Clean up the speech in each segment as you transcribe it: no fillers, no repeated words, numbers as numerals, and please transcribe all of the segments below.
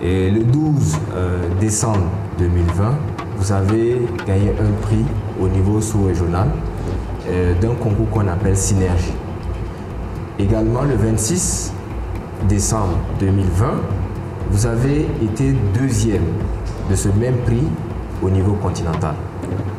Et le 12 décembre 2020, vous avez gagné un prix au niveau sous-régional d'un concours qu'on appelle Synergie. Également, le 26 décembre 2020, vous avez été deuxième de ce même prix au niveau continental.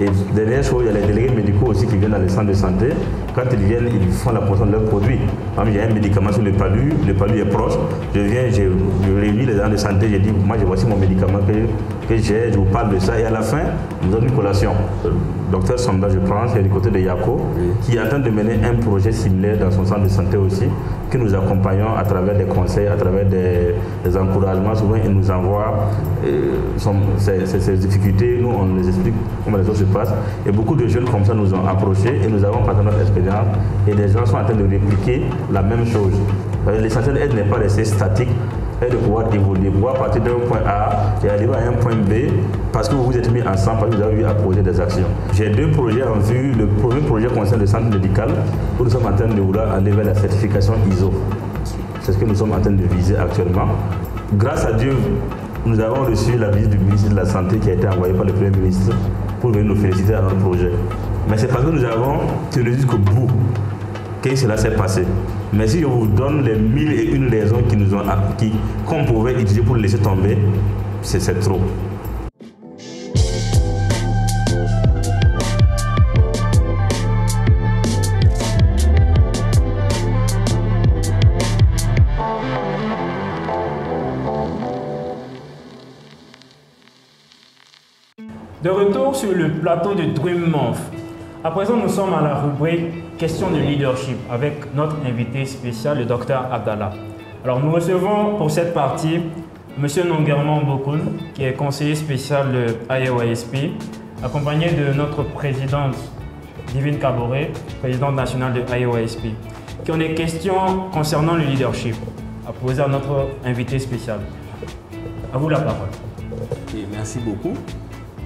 Et dernière chose, il y a les délégués médicaux aussi qui viennent dans les centres de santé. Quand ils viennent, ils font la promotion de leurs produits. Par exemple, il y a un médicament sur le palu est proche. Je viens, je réunis les agents de santé, je dis, moi, voici mon médicament que j'ai, je vous parle de ça. Et à la fin, nous avons une collation. Le docteur Samba, je pense, qui est du côté de Yako, qui est en train de mener un projet similaire dans son centre de santé aussi, que nous accompagnons à travers des conseils, à travers des encouragements. Souvent, il nous envoie ces difficultés. Nous, on les explique comment les choses se passent. Et beaucoup de jeunes comme ça nous ont approchés et nous avons partagé notre expérience. Et les gens sont en train de répliquer la même chose. L'essentiel n'est pas rester statique, et de pouvoir évoluer, pouvoir partir d'un point A et arriver à un point B parce que vous vous êtes mis ensemble, parce que vous avez eu à poser des actions. J'ai deux projets en vue. Le premier projet concerne le centre médical où nous sommes en train de vouloir aller vers la certification ISO. C'est ce que nous sommes en train de viser actuellement. Grâce à Dieu, nous avons reçu la visite du ministre de la Santé qui a été envoyée par le Premier ministre pour venir nous féliciter à notre projet. Mais c'est parce que nous avons tenu jusqu'au bout que cela s'est passé. Mais si je vous donne les 1001 raisons qu'on pouvait utiliser pour le laisser tomber, c'est trop. De retour sur le plateau de Dream Month. À présent, nous sommes à la rubrique Questions de leadership avec notre invité spécial, le docteur Abdallah. Alors, nous recevons pour cette partie M. Nongerman Bokun, qui est conseiller spécial de IAYSP, accompagné de notre présidente Divine Kaboré, présidente nationale de IAYSP, qui ont des questions concernant le leadership à poser à notre invité spécial. À vous la parole. Okay, merci beaucoup.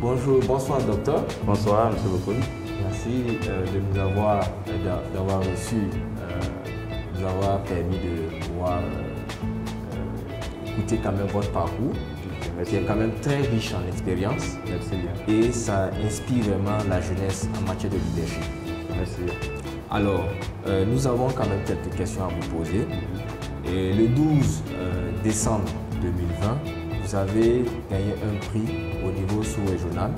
Bonjour, bonsoir docteur. Bonsoir, M. Bokun. Merci de nous avoir reçu, nous avoir permis de pouvoir écouter quand même votre parcours, qui est quand même très riche en expérience. Merci bien. Et ça inspire vraiment la jeunesse en matière de leadership. Merci. Alors, nous avons quand même quelques questions à vous poser. Et le 12 décembre 2020, vous avez gagné un prix au niveau sous-régional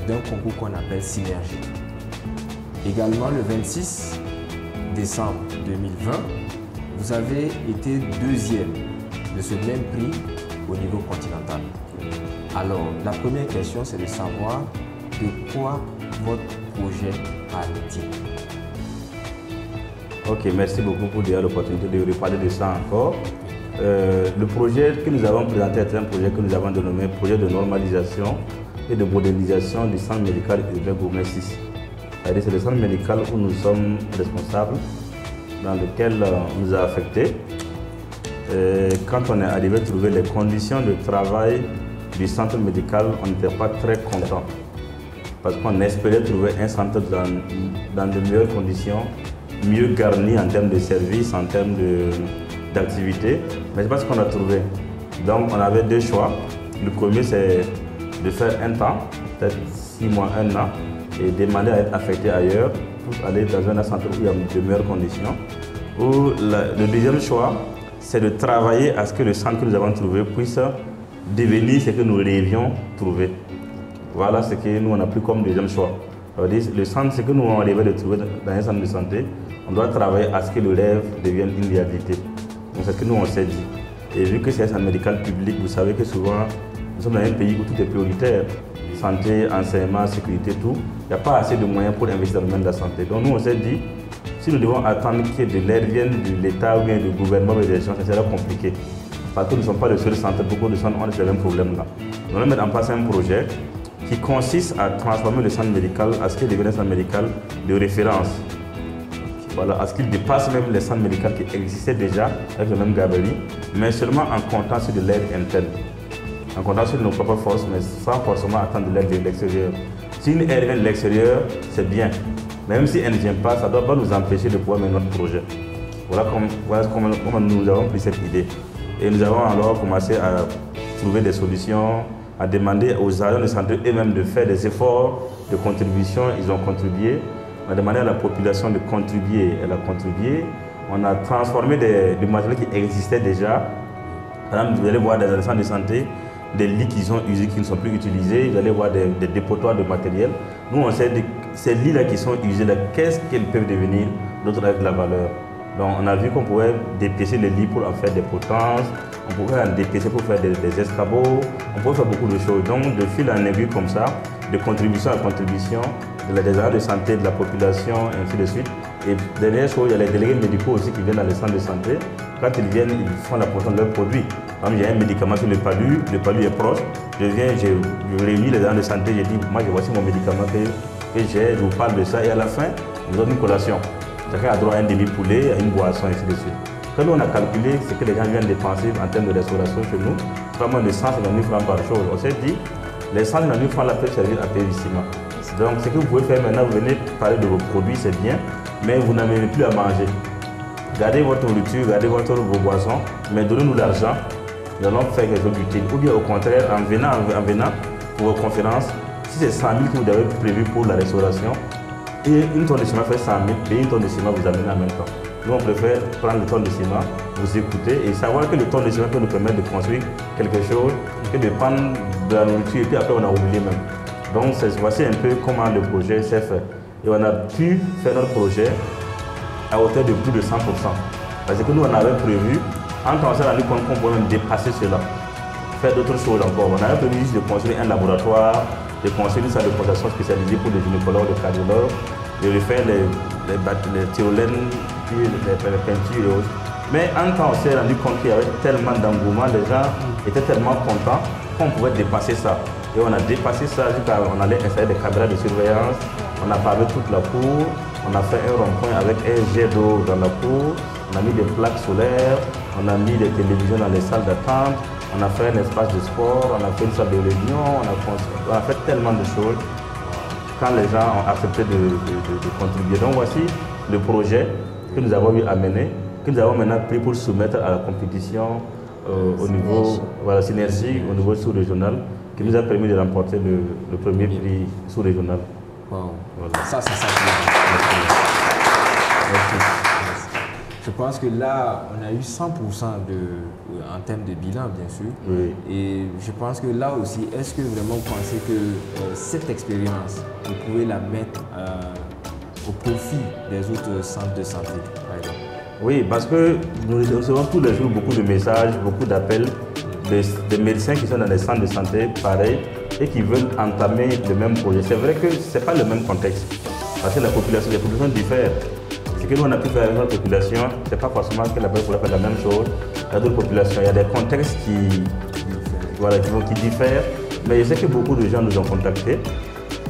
d'un concours qu'on appelle Synergie. Également, le 26 décembre 2020, vous avez été deuxième de ce même prix au niveau continental. Alors, la première question, c'est de savoir de quoi votre projet parle-t-il? Ok, merci beaucoup pour l'opportunité de reparler de ça encore. Le projet que nous avons présenté est un projet que nous avons dénommé projet de normalisation et de modernisation du centre médical urbain Gourmet 6. C'est le centre médical où nous sommes responsables, dans lequel on nous a affectés. Quand on est arrivé à trouver les conditions de travail du centre médical, on n'était pas très content. Parce qu'on espérait trouver un centre dans de meilleures conditions, mieux garni en termes de services, en termes d'activités. Mais ce n'est pas ce qu'on a trouvé. Donc on avait deux choix. Le premier, c'est de faire un temps, peut-être 6 mois, 1 an, et demander à être affecté ailleurs pour aller dans un centre où il y a de meilleures conditions. Ou le deuxième choix, c'est de travailler à ce que le centre que nous avons trouvé puisse devenir ce que nous rêvions trouver. Voilà ce que nous on a pris comme deuxième choix. Le centre, ce que nous on rêvait de trouver dans un centre de santé, on doit travailler à ce que le rêve devienne une réalité. Donc c'est ce que nous on s'est dit. Et vu que c'est un centre médical public, vous savez que souvent, nous sommes dans un pays où tout est prioritaire. Santé, enseignement, sécurité, tout. Il n'y a pas assez de moyens pour investir dans le domaine de la santé. Donc nous, on s'est dit, si nous devons attendre que de l'aide vienne de l'État ou bien du gouvernement ou des gens, ça sera compliqué. Parce que nous ne sommes pas le seul centre, beaucoup de centres ont ces mêmes problèmes-là. Nous allons mettre en place un projet qui consiste à transformer le centre médical à ce qu'il devienne un centre médical de référence. Voilà, à ce qu'il dépasse même les centres médicaux qui existaient déjà avec le même gabarit, mais seulement en comptant sur de l'aide interne. En comptant sur nos propres forces, mais sans forcément attendre de l'aide de l'extérieur. Si une aide vient de l'extérieur, c'est bien. Même si elle ne vient pas, ça ne doit pas nous empêcher de pouvoir mener notre projet. Voilà comment nous avons pris cette idée. Et nous avons alors commencé à trouver des solutions, à demander aux agents de santé eux-mêmes de faire des efforts de contribution. Ils ont contribué. On a demandé à la population de contribuer. Elle a contribué. On a transformé des matériels qui existaient déjà. Par exemple, vous allez voir dans les centres de santé, des lits qui sont usés, qui ne sont plus utilisés. Vous allez voir des dépotoirs de matériel. Nous, on sait que ces lits-là qui sont usés, qu'est-ce qu'ils peuvent devenir d'autres avec de la valeur. Donc, on a vu qu'on pouvait dépêcher les lits pour en faire des potences, on pouvait en dépêcher pour faire des escabeaux, on pouvait faire beaucoup de choses. Donc, de fil en aiguille comme ça, de contribution à contribution, des agents de santé, de la population, et ainsi de suite. Et dernière chose, il y a les délégués médicaux aussi qui viennent dans les centres de santé. Quand ils viennent, ils font la promotion de leurs produits. Par exemple, il y a un médicament sur le palu est proche. Je viens, je réunis les agents de santé, je dis, moi, voici mon médicament que j'ai, je vous parle de ça, et à la fin, je vous donne une collation. Chacun a droit à un demi-poulet, à une boisson, et ainsi de suite. Quand nous, on a calculé ce que les gens viennent dépenser en termes de restauration chez nous, pas moins de 150 000 francs par chose. On s'est dit, les 150 000 francs là peuvent servir à payer ciment. Donc, ce que vous pouvez faire maintenant, vous venez parler de vos produits, c'est bien, mais vous n'avez plus à manger. Gardez votre nourriture, gardez vos boissons, mais donnez-nous l'argent, nous allons faire quelque chose d'utile. Ou bien au contraire, en venant pour vos conférences, si c'est 100 000 que vous avez prévu pour la restauration, et une tonne de ciment fait 100 000, et une tonne de ciment vous amène en même temps. Nous, on préfère prendre le tonne de ciment, vous écouter et savoir que le tonne de ciment peut nous permettre de construire quelque chose, que de prendre de la nourriture et puis après on a oublié même. Donc, voici un peu comment le projet s'est fait. Et on a pu faire notre projet à hauteur de plus de 100%. Parce que nous, on avait prévu, en temps, on s'est rendu compte qu'on pouvait même dépasser cela, faire d'autres choses encore. On avait prévu juste de construire un laboratoire, de construire une salle de consultation spécialisée pour les gynécologues, les cardiologues, de refaire les tyroliennes, les peintures et autres. Mais en temps, on s'est rendu compte qu'il y avait tellement d'engouement, les gens étaient tellement contents qu'on pouvait dépasser ça. Et on a dépassé ça jusqu'à on allait installer des caméras de surveillance, on a pavé toute la cour, on a fait un rond-point avec un jet d'eau dans la cour, on a mis des plaques solaires, on a mis des télévisions dans les salles d'attente, on a fait un espace de sport, on a fait une salle de réunion, on a fait tellement de choses quand les gens ont accepté de contribuer. Donc voici le projet que nous avons eu à mener, que nous avons maintenant pris pour soumettre à la compétition au niveau synergie, au niveau sous-régional, qui nous a permis de remporter le premier prix sous-régional. Wow. Voilà. Ça, c'est ça. Je pense que là, on a eu 100% en termes de bilan, bien sûr. Oui. Et je pense que là aussi, est-ce que vraiment vous pensez que cette expérience, vous pouvez la mettre au profit des autres centres de santé, par exemple? Oui, parce que nous recevons tous les jours beaucoup de messages, beaucoup d'appels des médecins qui sont dans des centres de santé pareils et qui veulent entamer le même projet. C'est vrai que ce n'est pas le même contexte, parce que les populations diffèrent. Ce que nous on a pu faire avec notre population, ce n'est pas forcément que la population pourrait faire la même chose avec d'autres populations. Il y a des contextes qui diffèrent, mais je sais que beaucoup de gens nous ont contactés.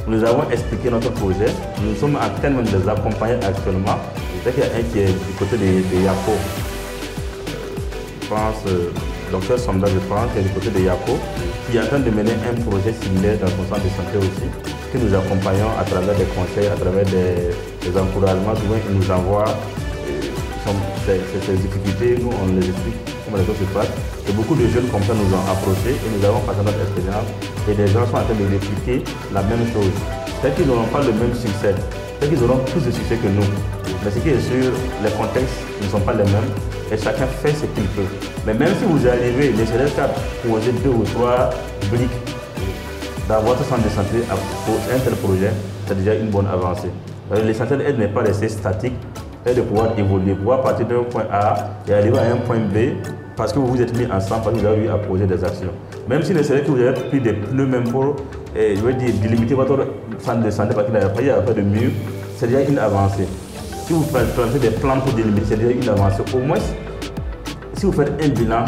Nous avons expliqué notre projet. Nous sommes en train de les accompagner actuellement. Je sais qu'il y a un qui est du côté de Yako. Je pense, docteur Somda, je pense, qui est du côté de Yako, qui est en train de mener un projet similaire dans son centre de santé aussi, que nous accompagnons à travers des conseils, à travers des encouragements. Souvent, ils nous envoient ces difficultés, nous on les explique comment les choses se passent. Et beaucoup de jeunes comme ça nous ont approchés et nous avons passé notre expérience. Et des gens sont en train de répliquer la même chose. Peut-être qu'ils n'auront pas le même succès, peut-être qu'ils auront plus de succès que nous. Mais ce qui est sûr, les contextes ne sont pas les mêmes et chacun fait ce qu'il peut. Mais même si vous arrivez, ne serait-ce qu'à poser 2 ou 3 briques dans votre centre de santé pour un tel projet, c'est déjà une bonne avancée. L'essentiel n'est pas rester statique, et de pouvoir évoluer, pouvoir partir d'un point A et arriver à un point B parce que vous vous êtes mis ensemble, parce que vous avez eu à poser des actions. Même si ne serait que vous avez pris des pneus même pour délimiter votre centre de santé parce qu'il n'y a pas de mur, c'est déjà une avancée. Si vous faites des plans pour délimiter, c'est déjà une avancée. Au moins, si vous faites un bilan,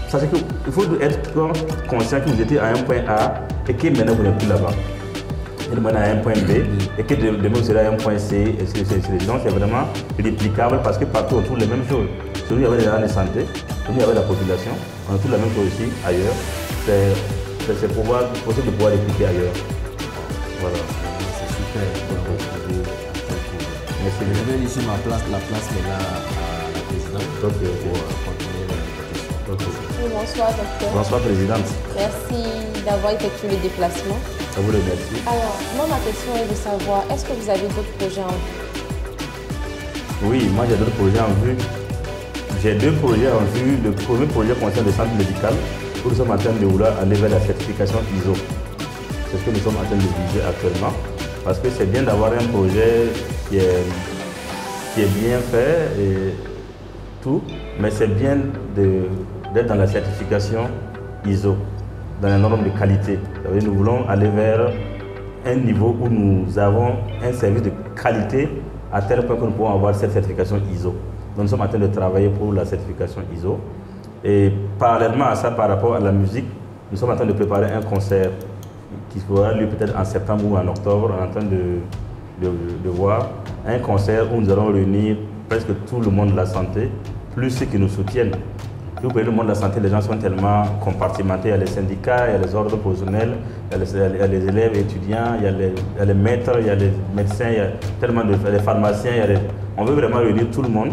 sachez qu'il faut être conscient que vous étiez à un point A et que maintenant vous n'êtes plus là-bas. Et maintenant à un point B et que demain vous serez à un point C. Donc c'est vraiment réplicable parce que partout on trouve les mêmes choses. Celui avec les gens de santé, celui avec la population, on trouve la même chose aussi ailleurs. C'est possible de pouvoir répliquer ailleurs. Voilà. C'est super. Merci. Je vais laisser la place maintenant à la présidente pour continuer la question. Okay. Oui, bonsoir, docteur. Bonsoir, présidente. Merci d'avoir effectué le déplacement. À vous de merci. Alors, moi, ma question est de savoir, est-ce que vous avez d'autres projets en vue? Oui, moi j'ai d'autres projets en vue. J'ai 2 projets en vue. Le premier projet concerne le centre médical où nous sommes en train de vouloir aller vers la certification ISO. C'est ce que nous sommes en train de viser actuellement. Parce que c'est bien d'avoir un projet qui est bien fait et tout, mais c'est bien d'être dans la certification ISO, dans les normes de qualité. Nous voulons aller vers un niveau où nous avons un service de qualité à tel point que nous pouvons avoir cette certification ISO. Donc nous sommes en train de travailler pour la certification ISO. Et parallèlement à ça, par rapport à la musique, nous sommes en train de préparer un concert qui aura lieu peut-être en septembre ou en octobre. On est en train de voir un concert où nous allons réunir presque tout le monde de la santé, plus ceux qui nous soutiennent. Vous voyez, le monde de la santé, les gens sont tellement compartimentés. Il y a les syndicats, il y a les ordres professionnels, il y a les élèves étudiants, il y a les maîtres, il y a les médecins, il y a tellement les pharmaciens. On veut vraiment réunir tout le monde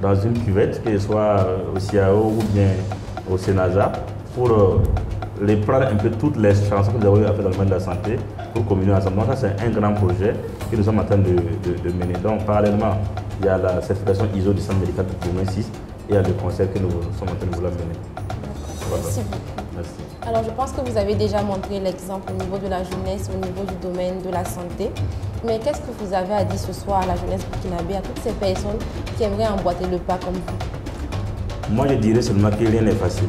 dans une cuvette, que ce soit au CIAO ou bien au SENASA, pour les prendre un peu toutes les chansons que nous avons fait dans le monde de la santé pour communier ensemble. Donc ça, c'est un grand projet que nous sommes en train de mener. Donc parallèlement, il y a la certification ISO du centre médical de Gourmet 6 et il y a le concert que nous sommes en train de vouloir mener. Voilà. Merci beaucoup. Merci. Alors, je pense que vous avez déjà montré l'exemple au niveau de la jeunesse, au niveau du domaine de la santé. Mais qu'est-ce que vous avez à dire ce soir à la jeunesse burkinabé, à toutes ces personnes qui aimeraient emboîter le pas comme vous? Moi, je dirais seulement que rien n'est facile.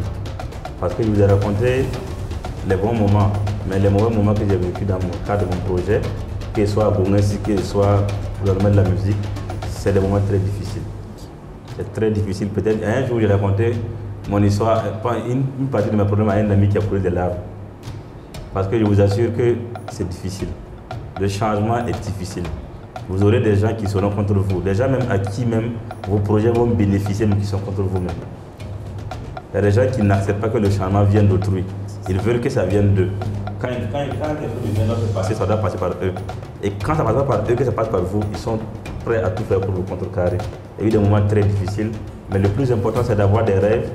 Parce que je vous ai raconté les bons moments, mais les mauvais moments que j'ai vécu dans mon cadre de mon projet, que ce soit à Gourmet, que ce soit dans le domaine de la musique, c'est des moments très difficiles. C'est très difficile. Peut-être un jour, j'ai raconté mon histoire, une partie de mes problèmes à un ami qui a coulé des larmes. Parce que je vous assure que c'est difficile. Le changement est difficile. Vous aurez des gens qui seront contre vous, des gens même à qui même vos projets vont bénéficier, mais qui sont contre vous-même. Il y a des gens qui n'acceptent pas que le changement vienne d'autrui. Ils veulent que ça vienne d'eux. Quand quelque chose doit se passer, ça doit passer par eux. Et quand ça ne passe pas par eux, que ça passe par vous, ils sont prêts à tout faire pour vous contrecarrer. Il y a eu des moments très difficiles, mais le plus important, c'est d'avoir des rêves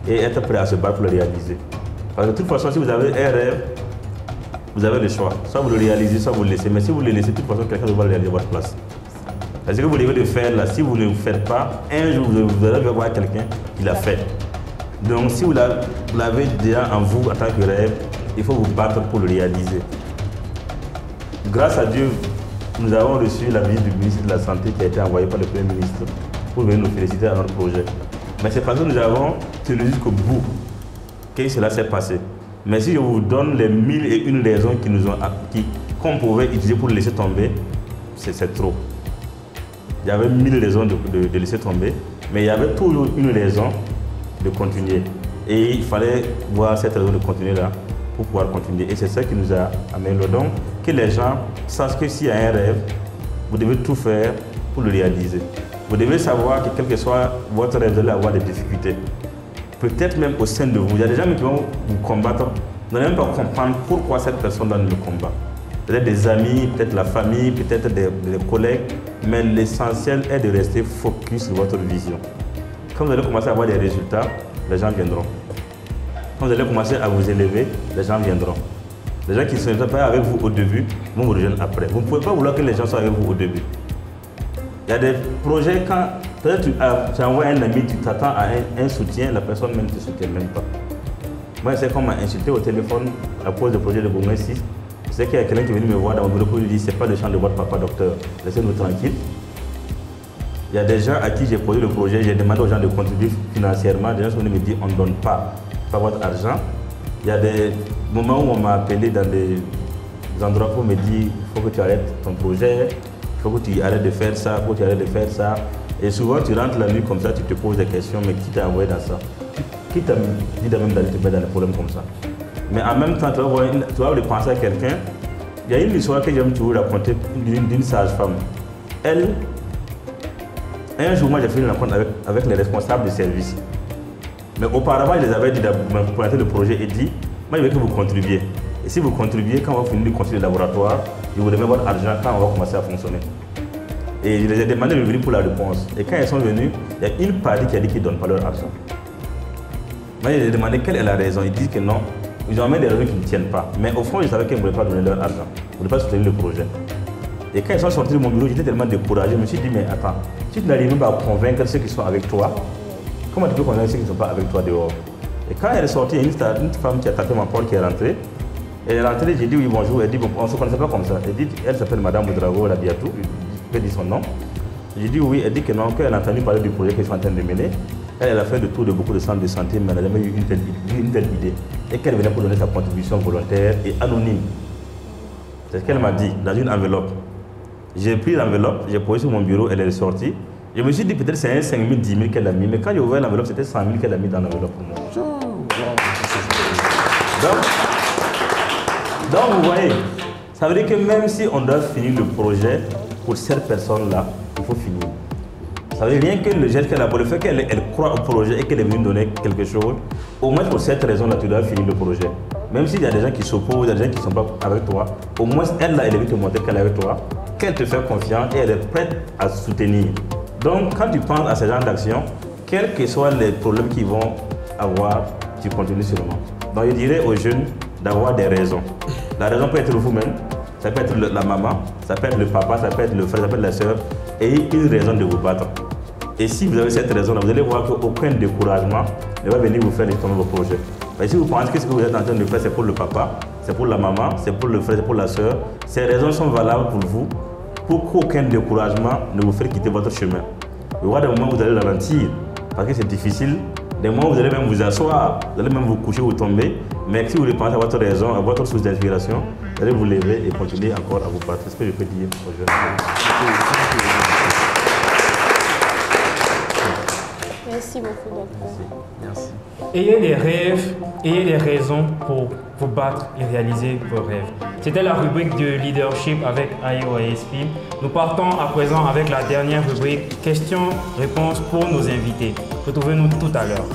et être prêt à se battre pour le réaliser. Parce que de toute façon, si vous avez un rêve, vous avez le choix. Soit vous le réalisez, soit vous le laissez. Mais si vous le laissez, de toute façon, quelqu'un va le réaliser à votre place. C'est ce que vous devez le faire là. Si vous ne le faites pas, un jour, vous allez voir quelqu'un qui l'a fait. Donc, si vous l'avez déjà en vous en tant que rêve, il faut vous battre pour le réaliser. Grâce à Dieu, nous avons reçu la visite du ministre de la Santé qui a été envoyée par le Premier ministre pour venir nous féliciter à notre projet. Mais c'est parce que nous avons tenu jusqu'au bout que cela s'est passé. Mais si je vous donne les 1001 raisons qu'on pouvait utiliser pour le laisser tomber, c'est trop. Il y avait 1000 raisons de laisser tomber, mais il y avait toujours une raison de continuer. Et il fallait voir cette raison de continuer là pour pouvoir continuer. Et c'est ça qui nous a amené. Donc, que les gens sachent que s'il y a un rêve, vous devez tout faire pour le réaliser. Vous devez savoir que quel que soit votre rêve, vous allez avoir des difficultés. Peut-être même au sein de vous. Il y a des gens qui vont vous combattre. Vous n'allez même pas comprendre pourquoi cette personne-là me combat. Peut-être des amis, peut-être la famille, peut-être des collègues. Mais l'essentiel est de rester focus sur votre vision. Quand vous allez commencer à avoir des résultats, les gens viendront. Quand vous allez commencer à vous élever, les gens viendront. Les gens qui ne sont pas avec vous au début vont vous rejoindre après. Vous ne pouvez pas vouloir que les gens soient avec vous au début. Il y a des projets, quand peut-être tu envoies un ami, tu t'attends à un soutien, la personne même ne te soutient même pas. Moi, c'est qu'on m'a insulté au téléphone à cause du projet de Gourmet 6. Je sais qu'il y a quelqu'un qui est venu me voir dans mon bureau pour lui dire c'est pas le champ de votre papa docteur, laissez-nous tranquille. Il y a des gens à qui j'ai posé le projet, j'ai demandé aux gens de contribuer financièrement. Des gens sont venus me dire on ne donne pas votre argent. Il y a des moments où on m'a appelé dans des endroits pour me dire il faut que tu arrêtes ton projet, il faut que tu arrêtes de faire ça, il faut que tu arrêtes de faire ça. Et souvent tu rentres la nuit comme ça, tu te poses des questions, mais qui t'a envoyé dans ça? Qui t'a dit même d'aller te mettre dans des problèmes comme ça? Mais en même temps, tu vas le penser à quelqu'un. Il y a une histoire que j'aime toujours raconter d'une sage-femme. Elle, un jour, moi j'ai fait une rencontre avec les responsables du service. Mais auparavant, je les avais dit de me présenter le projet et dit, moi je veux que vous contribuiez. Et si vous contribuez, quand on va finir de construire le laboratoire, je vous remets votre argent quand on va commencer à fonctionner. Et je les ai demandé de venir pour la réponse. Et quand ils sont venus, il y a une partie qui a dit qu'ils ne donnent pas leur argent. Moi, j'ai demandé quelle est la raison. Ils disent que non. Ils ont amené des raisons qui ne tiennent pas. Mais au fond, je savais qu'ils ne voulaient pas donner leur argent. Ils ne voulaient pas soutenir le projet. Et quand ils sont sortis de mon bureau, j'étais tellement découragé. Je me suis dit, mais attends, si tu n'arrives pas à convaincre ceux qui sont avec toi, comment tu peux convaincre ceux qui ne sont pas avec toi dehors? Et quand elle est sortie, il y a une femme qui a tapé ma porte qui est rentrée. Elle est rentrée, j'ai dit oui, bonjour. Elle dit, bon, on ne se connaissait pas comme ça. Elle dit, elle s'appelle Madame Oudrago, elle a dit à tout. Elle dit son nom. J'ai dit oui, elle dit que non, qu'elle a entendu parler du projet qu'ils sont en train de mener. Elle a fait le tour de beaucoup de centres de santé, mais elle n'a jamais eu une telle idée. Et qu'elle venait pour donner sa contribution volontaire et anonyme. C'est ce qu'elle m'a dit, dans une enveloppe. J'ai pris l'enveloppe, j'ai posé sur mon bureau, elle est sortie. Je me suis dit peut-être c'est un 5 000, 10 000 qu'elle a mis, mais quand j'ai ouvert l'enveloppe, c'était 100 000 qu'elle a mis dans l'enveloppe pour moi. Donc vous voyez, ça veut dire que même si on doit finir le projet, pour cette personne-là, il faut finir. Ça veut dire rien que le geste qu'elle a, pour le fait qu'elle croit au projet et qu'elle est venue donner quelque chose, au moins pour cette raison-là, tu dois finir le projet. Même s'il y a des gens qui s'opposent, il y a des gens qui ne sont pas avec toi, au moins elle, là, elle est venue te montrer qu'elle est avec toi, qu'elle te fait confiance et elle est prête à soutenir. Donc, quand tu penses à ce genre d'action, quels que soient les problèmes qu'ils vont avoir, tu continues seulement. Donc, je dirais aux jeunes d'avoir des raisons. La raison peut être vous-même, ça peut être la maman, ça peut être le papa, ça peut être le frère, ça peut être la soeur. Ayez une raison de vous battre. Et si vous avez cette raison-là, vous allez voir qu'aucun découragement ne va venir vous faire tomber vos projets. Mais si vous pensez que ce que vous êtes en train de faire, c'est pour le papa, c'est pour la maman, c'est pour le frère, c'est pour la soeur, ces raisons sont valables pour vous, pour qu'aucun découragement ne vous fasse quitter votre chemin. Vous voyez des moments où vous allez ralentir, parce que c'est difficile, des moments où vous allez même vous asseoir, vous allez même vous coucher ou tomber, mais si vous repensez à votre raison, à votre source d'inspiration, vous allez vous lever et continuer encore à vous battre. C'est ce que je peux dire aux jeunes. Merci beaucoup, docteur. Merci. Ayez des rêves, ayez des raisons pour vous battre et réaliser vos rêves. C'était la rubrique de leadership avec AIO-ASP. Nous partons à présent avec la dernière rubrique questions-réponses pour nos invités. Retrouvez-nous tout à l'heure.